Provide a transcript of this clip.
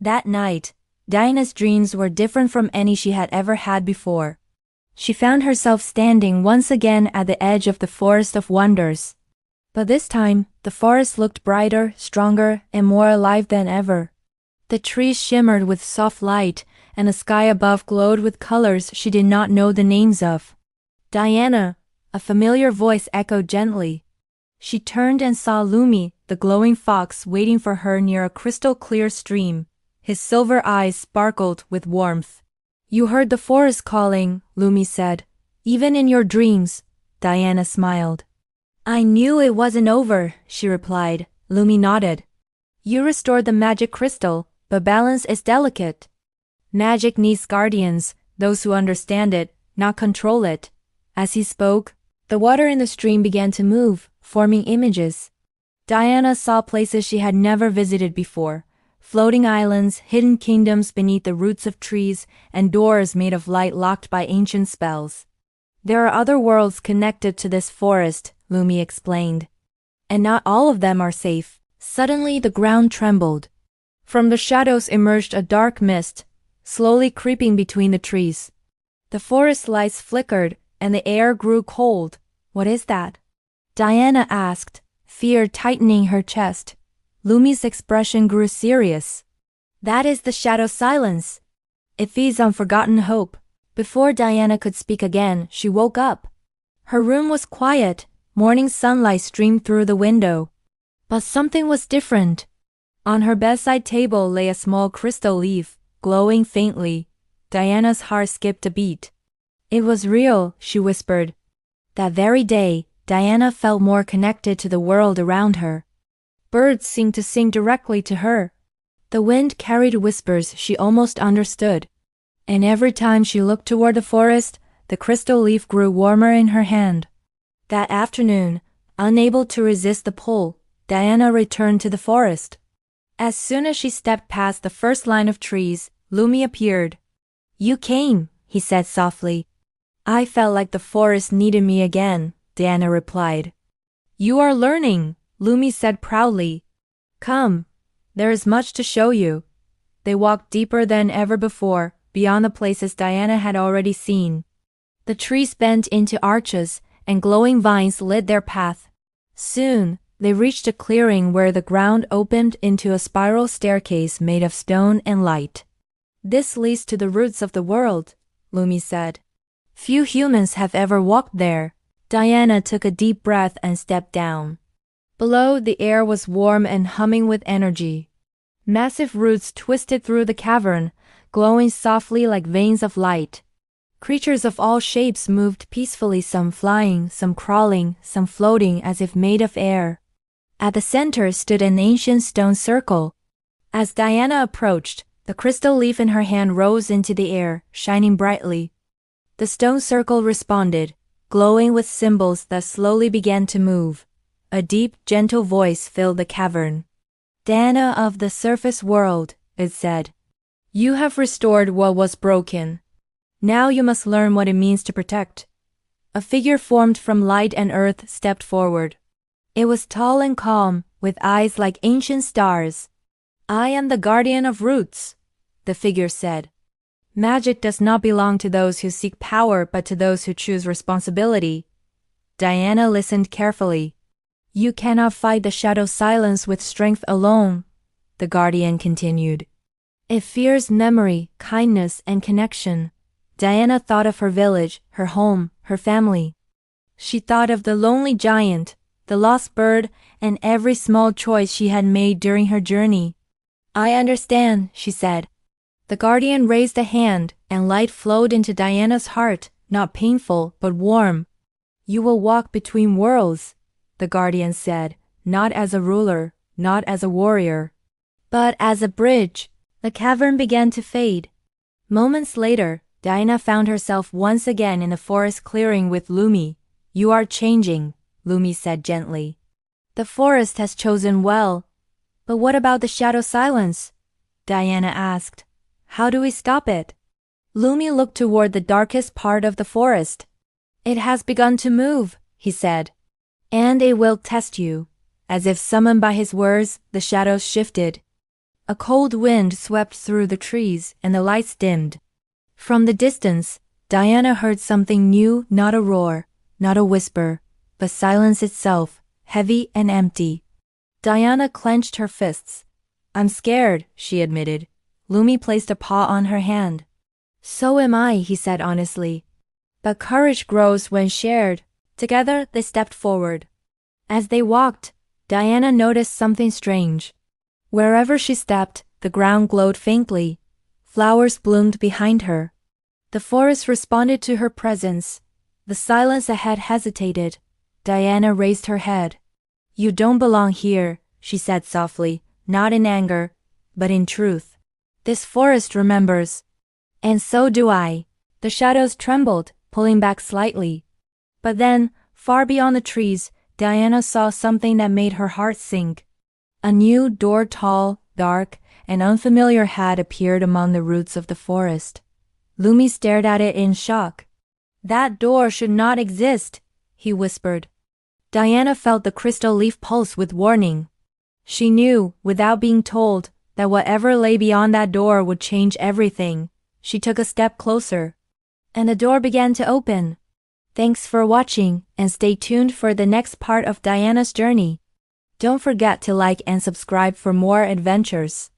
That night, Diana's dreams were different from any she had ever had before. She found herself standing once again at the edge of the Forest of Wonders. But this time, the forest looked brighter, stronger, and more alive than ever. The trees shimmered with soft light, and the sky above glowed with colors she did not know the names of. "Diana," a familiar voice echoed gently. She turned and saw Lumi, the glowing fox, waiting for her near a crystal-clear stream. His silver eyes sparkled with warmth. "You heard the forest calling," Lumi said. "Even in your dreams." Diana smiled. "I knew it wasn't over," she replied. Lumi nodded. "You restored the magic crystal, but balance is delicate. Magic needs guardians, those who understand it, not control it." As he spoke, the water in the stream began to move, forming images. Diana saw places she had never visited before. Floating islands, hidden kingdoms beneath the roots of trees, and doors made of light locked by ancient spells. "There are other worlds connected to this forest," Lumi explained. "And not all of them are safe." Suddenly the ground trembled. From the shadows emerged a dark mist, slowly creeping between the trees. The forest lights flickered, and the air grew cold. "What is that?" Diana asked, fear tightening her chest. Lumi's expression grew serious. "That is the shadow silence. It feeds on forgotten hope." Before Diana could speak again, she woke up. Her room was quiet, morning sunlight streamed through the window. But something was different. On her bedside table lay a small crystal leaf, glowing faintly. Diana's heart skipped a beat. "It was real," she whispered. That very day, Diana felt more connected to the world around her. Birds seemed to sing directly to her. The wind carried whispers she almost understood. And every time she looked toward the forest, the crystal leaf grew warmer in her hand. That afternoon, unable to resist the pull, Diana returned to the forest. As soon as she stepped past the first line of trees, Lumi appeared. "You came," he said softly. "I felt like the forest needed me again," Diana replied. "You are learning," Lumi said proudly. "Come, there is much to show you." They walked deeper than ever before, beyond the places Diana had already seen. The trees bent into arches, and glowing vines lit their path. Soon, they reached a clearing where the ground opened into a spiral staircase made of stone and light. "This leads to the roots of the world," Lumi said. "Few humans have ever walked there." Diana took a deep breath and stepped down. Below, the air was warm and humming with energy. Massive roots twisted through the cavern, glowing softly like veins of light. Creatures of all shapes moved peacefully, some flying, some crawling, some floating as if made of air. At the center stood an ancient stone circle. As Diana approached, the crystal leaf in her hand rose into the air, shining brightly. The stone circle responded, glowing with symbols that slowly began to move. A deep, gentle voice filled the cavern. "Diana of the surface world," it said. "You have restored what was broken. Now you must learn what it means to protect." A figure formed from light and earth stepped forward. It was tall and calm, with eyes like ancient stars. "I am the guardian of roots," the figure said. "Magic does not belong to those who seek power but to those who choose responsibility." Diana listened carefully. "You cannot fight the shadow silence with strength alone," the guardian continued. "It fears memory, kindness, and connection." Diana thought of her village, her home, her family. She thought of the lonely giant, the lost bird, and every small choice she had made during her journey. "I understand," she said. The guardian raised a hand, and light flowed into Diana's heart, not painful, but warm. "You will walk between worlds," the guardian said, "not as a ruler, not as a warrior, but as a bridge." The cavern began to fade. Moments later, Diana found herself once again in the forest clearing with Lumi. "You are changing," Lumi said gently. "The forest has chosen well." "But what about the shadow silence?" Diana asked. "How do we stop it?" Lumi looked toward the darkest part of the forest. "It has begun to move," he said. "And it will test you." As if summoned by his words, the shadows shifted. A cold wind swept through the trees and the lights dimmed. From the distance, Diana heard something new, not a roar, not a whisper, but silence itself, heavy and empty. Diana clenched her fists. "I'm scared," she admitted. Lumi placed a paw on her hand. "So am I," he said honestly. "But courage grows when shared." Together, they stepped forward. As they walked, Diana noticed something strange. Wherever she stepped, the ground glowed faintly. Flowers bloomed behind her. The forest responded to her presence. The silence ahead hesitated. Diana raised her head. "You don't belong here," she said softly, not in anger, but in truth. "This forest remembers." "And so do I." The shadows trembled, pulling back slightly. But then, far beyond the trees, Diana saw something that made her heart sink. A new door, tall, dark, and unfamiliar, had appeared among the roots of the forest. Lumi stared at it in shock. "That door should not exist," he whispered. Diana felt the crystal leaf pulse with warning. She knew, without being told, that whatever lay beyond that door would change everything. She took a step closer. And the door began to open. Thanks for watching, and stay tuned for the next part of Diana's journey. Don't forget to like and subscribe for more adventures.